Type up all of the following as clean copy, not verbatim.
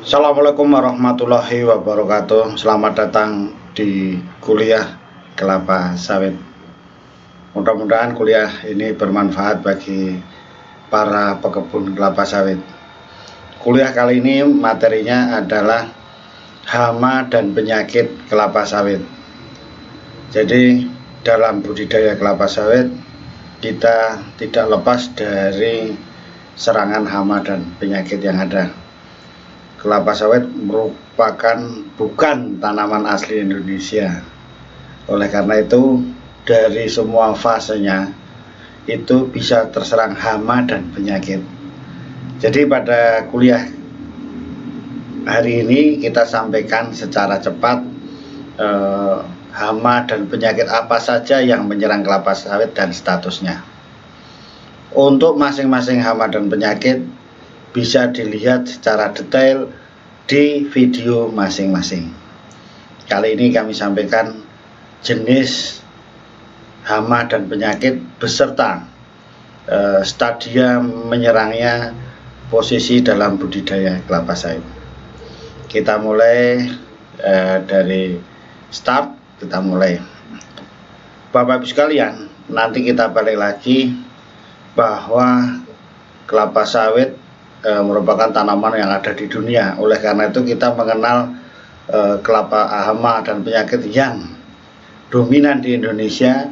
Assalamualaikum warahmatullahi wabarakatuh. Selamat datang di kuliah kelapa sawit. Mudah-mudahan kuliah ini bermanfaat bagi para pekebun kelapa sawit. Kuliah kali ini materinya adalah hama dan penyakit kelapa sawit. Jadi dalam budidaya kelapa sawit kita tidak lepas dari serangan hama dan penyakit yang ada. Kelapa sawit merupakan bukan tanaman asli Indonesia. Oleh karena itu, dari semua fasenya itu bisa terserang hama dan penyakit. Jadi pada kuliah hari ini kita sampaikan secara cepat hama dan penyakit apa saja yang menyerang kelapa sawit dan statusnya. Untuk masing-masing hama dan penyakit bisa dilihat secara detail di video masing-masing. Kali ini kami sampaikan jenis hama dan penyakit beserta stadia menyerangnya, posisi dalam budidaya kelapa sawit. Kita mulai dari start, kita mulai. Bapak Ibu sekalian, nanti kita balik lagi bahwa kelapa sawit merupakan tanaman yang ada di dunia. Oleh karena itu kita mengenal kelapa hama dan penyakit yang dominan di Indonesia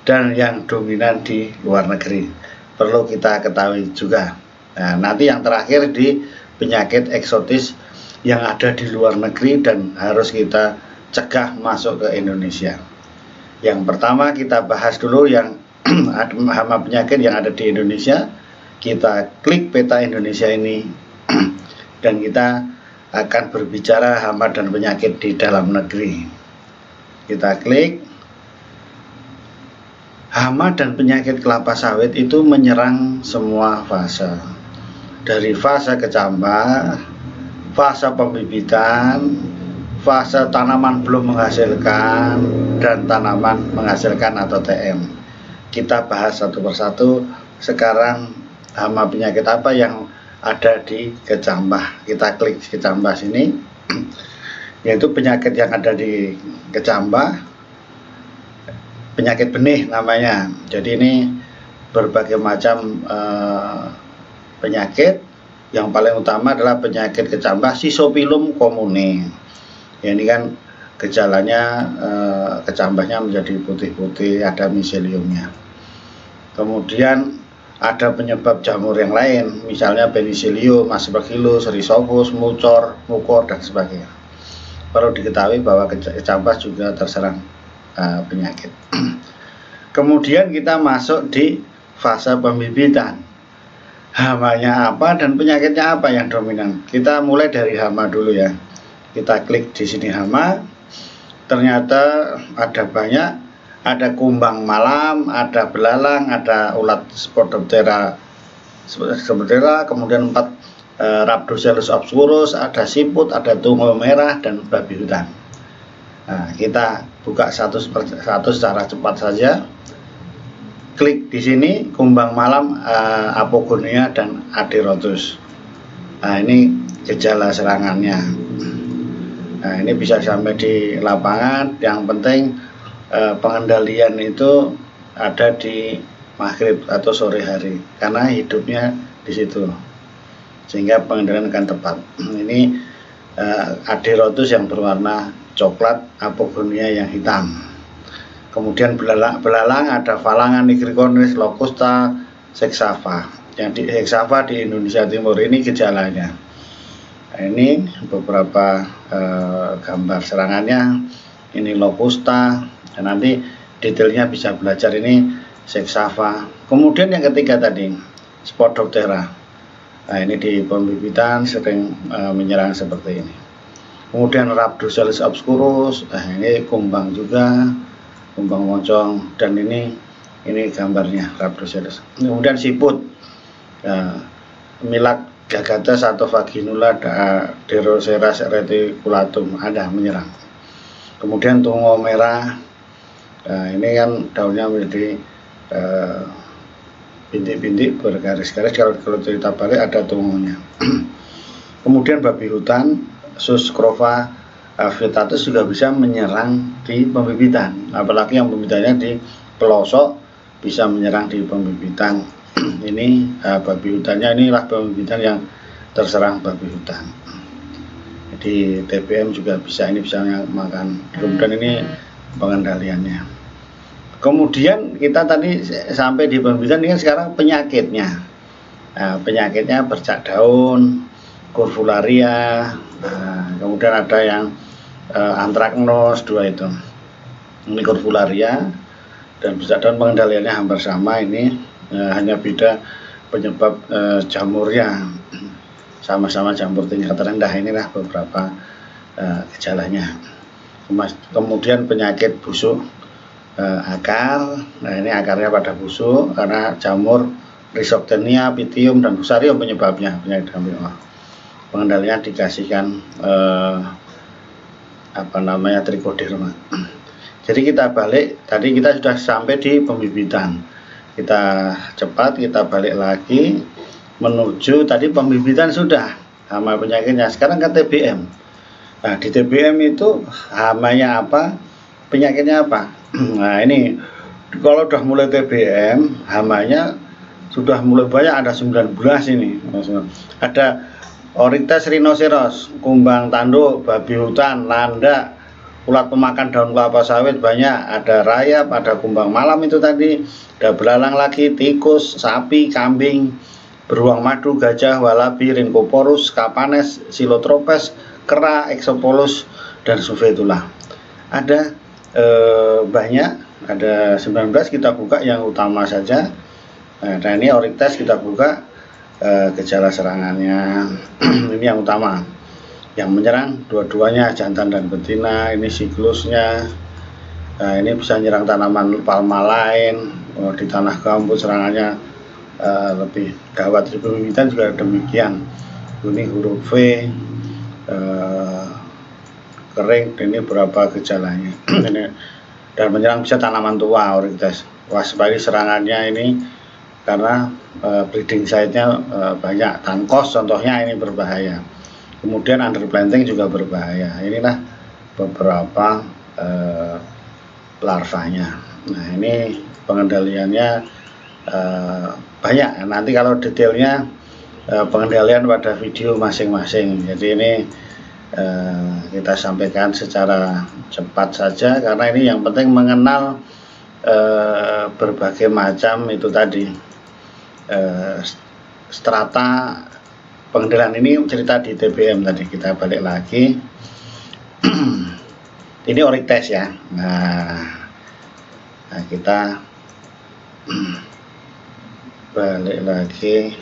dan yang dominan di luar negeri. Perlu kita ketahui juga. Nah, nanti yang terakhir di penyakit eksotis yang ada di luar negeri dan harus kita cegah masuk ke Indonesia. Yang pertama kita bahas dulu yang hama penyakit yang ada di Indonesia. Kita klik peta Indonesia ini dan kita akan berbicara hama dan penyakit di dalam negeri. Kita klik. Hama dan penyakit kelapa sawit itu menyerang semua fase. Dari fase kecambah, fase pembibitan, fase tanaman belum menghasilkan, dan tanaman menghasilkan atau TM. Kita bahas satu persatu. Sekarang hama penyakit apa yang ada di kecambah. Kita klik kecambah sini, yaitu penyakit yang ada di kecambah, penyakit benih namanya. Jadi ini berbagai macam penyakit. Yang paling utama adalah penyakit kecambah Schizophyllum comune. Ya, ini kan gejalanya kecambahnya menjadi putih-putih, ada miseliumnya. Kemudian ada penyebab jamur yang lain, misalnya Penicillium, Aspergillus, Rhizopus, Mucor, Mukor, dan sebagainya. Perlu diketahui bahwa kecambah juga terserang penyakit. Kemudian kita masuk di fase pembibitan. Hamanya apa dan penyakitnya apa yang dominan? Kita mulai dari hama dulu ya. Kita klik di sini hama. Ternyata ada banyak. Ada kumbang malam, ada belalang, ada ulat Spodoptera, kemudian 4 Rhabdocephалus obscurus, ada siput, ada tungau merah, dan babi hutan. Nah, kita buka satu secara cepat saja. Klik di sini kumbang malam, Apogonia, dan Aderotus. Nah, ini gejala serangannya. Nah, ini bisa sampai di lapangan. Yang penting pengendalian itu ada di maghrib atau sore hari karena hidupnya di situ, sehingga pengendalian akan tepat. Ini Aderotus yang berwarna coklat, Apogonia yang hitam. Kemudian belalang ada Phalangia nigricornis, Locusta, Sexava. Yang di Sexava di Indonesia Timur ini gejalanya. Nah, ini beberapa gambar serangannya. Ini Locusta. Dan nanti detailnya bisa belajar ini Sexava. Kemudian yang ketiga tadi Spodoptera. Nah, ini di pembibitan sering menyerang seperti ini. Kemudian Rhabdocephалus obscurus. Nah, ini kumbang juga, kumbang moncong, dan ini gambarnya Rhabdocephалus. Kemudian siput. Milak Gagates atau Vaginula Deroceras reticulatum ada menyerang. Kemudian tungau merah. Nah, ini kan daunnya menjadi bintik-bintik bergaris-garis. Kalau cerita balik ada tungaunya. Kemudian babi hutan Suscrova vittatus juga bisa menyerang di pembibitan, apalagi yang pembibitannya di pelosok bisa menyerang di pembibitan. Ini babi hutannya, inilah pembibitan yang terserang babi hutan. Di TBM juga bisa, ini bisa makan. Kemudian ini pengendaliannya. Kemudian kita tadi sampai di pembibitan, ini kan sekarang penyakitnya. Nah, penyakitnya bercak daun, Corvularia, kemudian ada yang antraknos, 2 itu. Ini Corvularia dan bercak daun, pengendaliannya hampir sama ini, hanya beda penyebab jamurnya, sama-sama jamur tingkat rendah. Inilah beberapa gejalanya. Kemudian penyakit busuk akar, nah ini akarnya pada busuk karena jamur Rhizoctenia, Pythium dan Fusarium penyebabnya, penyakit jamur. Pengendalian dikasihkan trichoderma. Jadi kita balik, tadi kita sudah sampai di pembibitan, kita cepat, kita balik lagi menuju tadi pembibitan sudah hama penyakitnya. Sekarang ke TBM. Nah, di TBM itu hamanya apa, penyakitnya apa. Nah, ini kalau udah mulai TBM, hamanya sudah mulai banyak, ada 19 ini. Ada Oryctes rhinoceros, kumbang tanduk, babi hutan, landak, ulat pemakan daun kelapa sawit banyak, ada rayap, ada kumbang malam itu tadi, ada belalang lagi, tikus, sapi, kambing, beruang madu, gajah, walabi, rhynchoporus, kapanes, silotropes, kera, exopolus, dan suvetula. Ada banyak, ada 19, kita buka yang utama saja. Nah, ini Oryctes kita buka gejala serangannya. Ini yang utama, yang menyerang dua-duanya, jantan dan betina. Ini siklusnya. Nah, ini bisa menyerang tanaman palma lain. Di tanah gambut serangannya lebih gawat. Di pembibitan juga demikian. Ini huruf V, kering. Ini berapa gejalanya. Dan menyerang bisa tanaman tua Oryctes. Waspada serangannya ini karena breeding site-nya banyak. Thankos contohnya ini berbahaya. Kemudian underplanting juga berbahaya. Inilah beberapa larvanya. Nah, ini pengendaliannya banyak. Nanti kalau detailnya pengendalian pada video masing-masing. Jadi ini kita sampaikan secara cepat saja karena ini yang penting mengenal berbagai macam itu tadi strata pengendalian. Ini cerita di TBM tadi, kita balik lagi. Ini Oryctes ya. Nah, kita balik lagi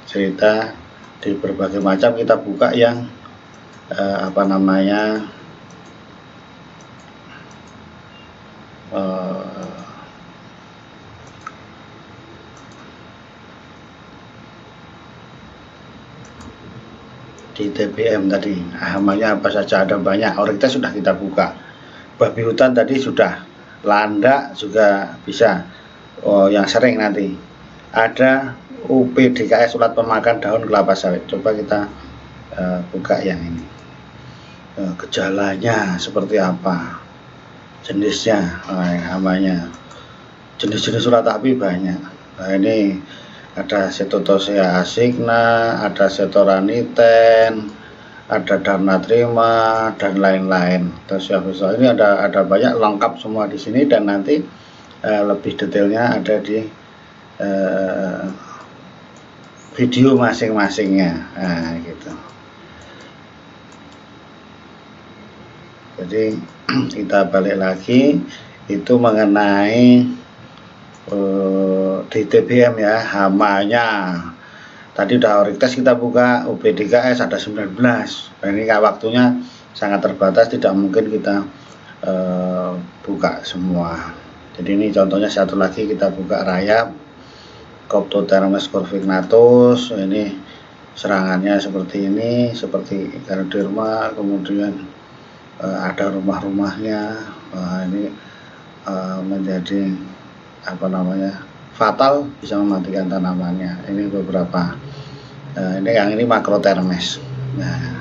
cerita di berbagai macam, kita buka yang di TBM tadi hamanya apa saja, ada banyak. Oryctes sudah kita buka, babi hutan tadi sudah, landak juga bisa. Yang sering nanti ada UPDKS, ulat pemakan daun kelapa sawit. Coba kita buka yang ini, gejalanya seperti apa, jenisnya, hamanya, jenis-jenis ulat api banyak. Nah, ini ada Cetotosea asigna, ada Setoraniten, ada Darnatrima dan lain-lain. Terus ini ada banyak, lengkap semua di sini, dan nanti lebih detailnya ada di video masing-masingnya. Nah, gitu. Jadi kita balik lagi, itu mengenai di TBM ya, hamanya. Tadi udah Oryctes kita buka, UPDKS ada 19. Nah, ini waktunya sangat terbatas, tidak mungkin kita buka semua. Jadi ini contohnya satu lagi, kita buka rayap, Coptotermes corvignatus. Ini serangannya seperti ini, seperti Ganoderma. Kemudian ada rumah-rumahnya. Ini menjadi fatal, bisa mematikan tanamannya. Ini beberapa. Ini yang ini Macrothermes. Nah,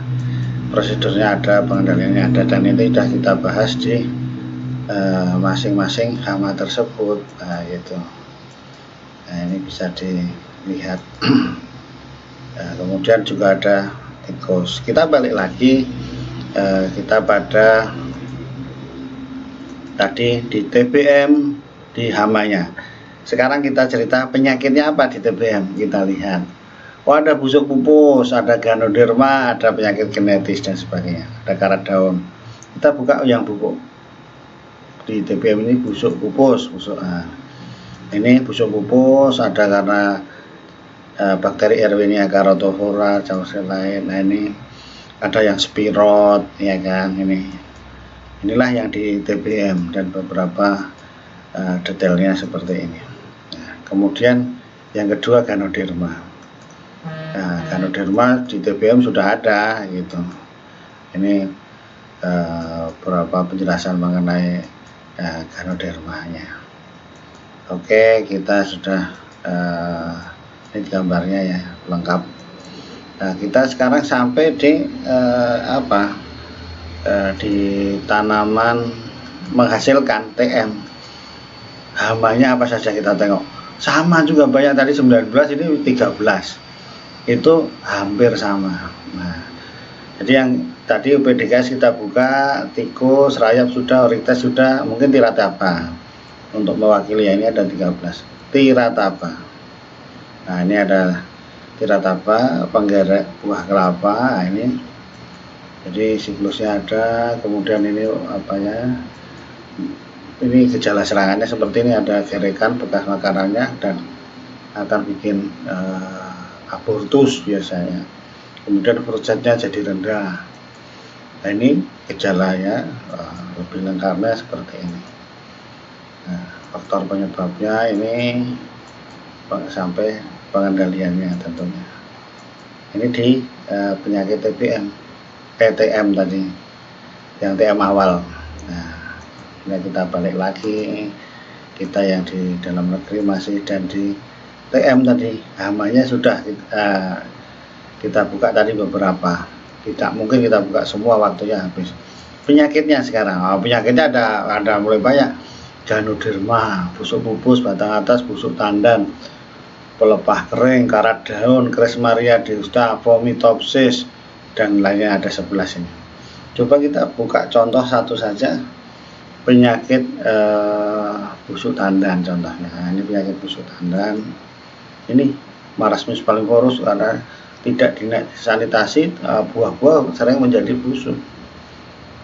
prosedurnya ada, pengendaliannya ada, dan itu sudah kita bahas di masing-masing hama tersebut. Nah, gitu. Nah, ini bisa dilihat. Nah, kemudian juga ada tikus. Kita balik lagi, kita pada tadi di TBM, di hamanya. Sekarang kita cerita penyakitnya apa di TBM. Kita lihat, oh ada busuk pupus, ada ganoderma, ada penyakit genetis dan sebagainya, ada karat daun. Kita buka yang busuk di TBM ini, busuk pupus, ini busuk pupus ada karena bakteri Erwinia carotophora, jauh lain. Nah, ini ada yang spirot, ya kan. Inilah yang di TBM dan beberapa detailnya seperti ini. Nah, kemudian yang kedua ganoderma. Nah, ganoderma di TBM sudah ada gitu. Ini beberapa penjelasan mengenai ganodermanya. Oke, kita sudah ini gambarnya ya, lengkap. Nah, kita sekarang sampai di di tanaman menghasilkan TM. Hamanya apa saja kita tengok. Sama juga banyak, tadi 19, ini 13. Itu hampir sama. Nah, jadi yang tadi UPDKS kita buka, tikus, rayap sudah, orites sudah, mungkin tiratapa. Untuk mewakili ya, ini ada 13. Tiratapa. Nah, ini ada tiratapa, penggerek buah kelapa. Nah, ini jadi siklusnya ada. Kemudian ini apa ya, ini gejala serangannya seperti ini, ada gerekan bekas makanannya dan akan bikin abortus biasanya. Kemudian prosesnya jadi rendah. Nah, ini gejalanya, lebih lengkapnya seperti ini. Nah, faktor penyebabnya ini sampai pengendaliannya tentunya. Ini di penyakit TM tadi, yang TM awal. Nah, ini kita balik lagi, kita yang di dalam negeri masih, dan di TM tadi hamanya sudah kita buka tadi beberapa. Tidak mungkin kita buka semua, waktunya habis. Penyakitnya sekarang, penyakitnya ada mulai banyak. Ganoderma, busuk pupus batang atas, busuk tandan, pelepah kering, karat daun, Cresmaria deosta, vomitopsis, dan lainnya ada 11 ini. Coba kita buka contoh satu saja, penyakit busuk tandan contohnya. Nah, ini penyakit busuk tandan. Ini Marasmus pallivorus, karena tidak disanitasi, buah-buah sering menjadi busuk.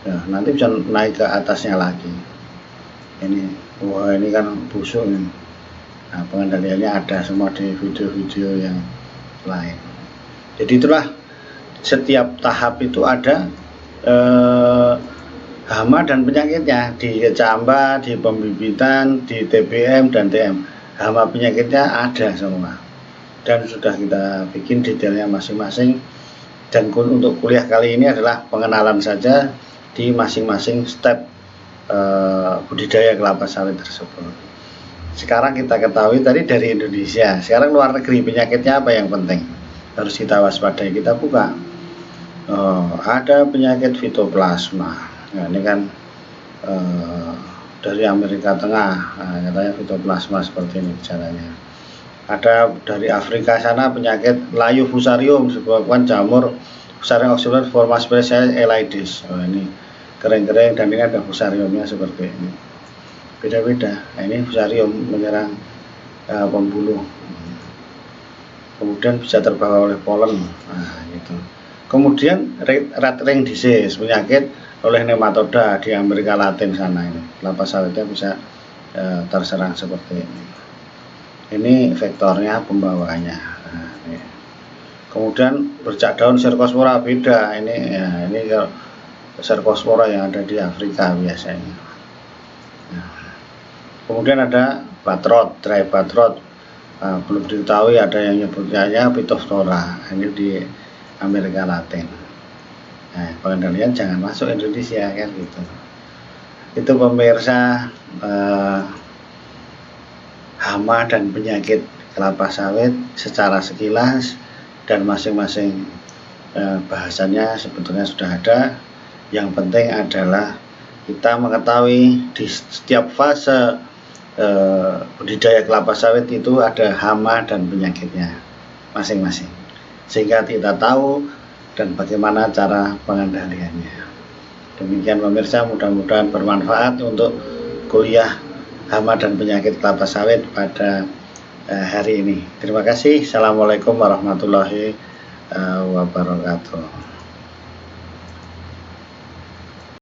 Ya, nanti bisa naik ke atasnya lagi. Ini kan busuk ini. Nah, pengendaliannya ada semua di video-video yang lain. Jadi itulah, setiap tahap itu ada hama dan penyakitnya, di kecamba, di pembibitan, di TBM dan TM. Hama penyakitnya ada semua, dan sudah kita bikin detailnya masing-masing. Dan untuk kuliah kali ini adalah pengenalan saja di masing-masing step budidaya kelapa sawit tersebut. Sekarang kita ketahui tadi dari Indonesia, sekarang luar negeri penyakitnya apa yang penting harus kita waspadai. Kita buka, ada penyakit fitoplasma. Nah, ini kan dari Amerika Tengah, katanya fitoplasma seperti ini gejalanya. Ada dari Afrika sana penyakit layu fusarium, disebabkan jamur Fusarium oxyplant forma spesialis elidis. Ini kering-kering, dan ini ada fusariumnya seperti ini, beda-beda. Nah, ini fusarium menyerang pembuluh, kemudian bisa terbawa oleh polen. Nah, gitu. Kemudian red ring disease, penyakit oleh nematoda di Amerika Latin sana. Ini kelapa sawitnya bisa terserang seperti ini. Ini vektornya, pembawanya. Nah, ini. Kemudian bercak daun Cercospora beda. Ini Cercospora yang ada di Afrika biasanya. Nah, kemudian ada batrot, dry batrot, belum diketahui, ada yang nyebutnya Phytophthora. Ini di Amerika Latin. Nah, pengendalian jangan masuk Indonesia kan gitu. Itu pemirsa, hama dan penyakit kelapa sawit secara sekilas, dan masing-masing bahasannya sebetulnya sudah ada. Yang penting adalah kita mengetahui di setiap fase budidaya kelapa sawit itu ada hama dan penyakitnya masing-masing, sehingga kita tahu dan bagaimana cara pengendaliannya. Demikian pemirsa, mudah-mudahan bermanfaat untuk kuliah hama dan penyakit kelapa sawit pada hari ini. Terima kasih. Assalamualaikum warahmatullahi wabarakatuh.